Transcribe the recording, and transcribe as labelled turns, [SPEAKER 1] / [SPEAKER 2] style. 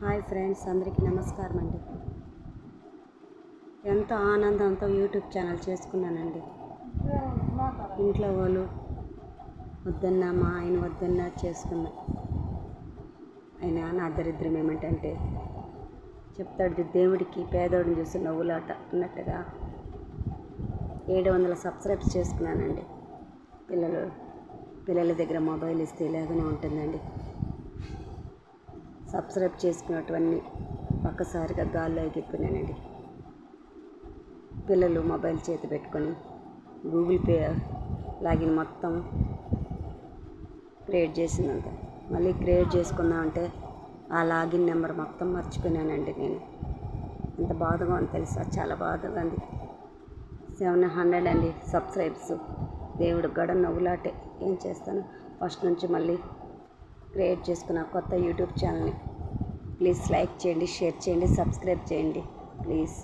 [SPEAKER 1] Hi friends, అందరికీ నమస్కారం అండి. ఎంతో ఆనందంతో యూట్యూబ్ ఛానల్ చేసుకున్నానండి. ఇంట్లో వాళ్ళు వద్దన్నా, మా ఆయన వద్దన్నా చేసుకున్నా. అయినా నా దరిద్రం ఏమిటంటే, చెప్తాడు దేవుడికి పేదోడిని చూసి నవ్వులాట అన్నట్టుగా 700 సబ్స్క్రైబ్స్ చేసుకున్నానండి. పిల్లల దగ్గర మొబైల్ ఇస్తే ఇలాగనే ఉంటుందండి. సబ్స్క్రైబ్ చేసుకున్నటువన్నీ ఒక్కసారిగా గాల్లో ఎగిరిపోయినానండి. పిల్లలు మొబైల్ చేతి పెట్టుకొని గూగుల్ పే లాగిన్ మొత్తం క్రియేట్ చేసిందంట. మళ్ళీ క్రియేట్ చేసుకుందామంటే ఆ లాగిన్ నెంబర్ మొత్తం మర్చిపోయినానండి. నేను ఎంత బాధగా అని తెలుసా, చాలా బాధగా ఉంది. 700 అండి సబ్స్క్రైబ్స్. దేవుడు గడ నవ్వులాటే. ఏం చేస్తాను, ఫస్ట్ నుంచి మళ్ళీ క్రియేట్ చేసుకున్న కొత్త యూట్యూబ్ ఛానల్ని. ప్లీజ్ లైక్ చేయండి, షేర్ చేయండి, సబ్స్క్రైబ్ చేయండి ప్లీజ్.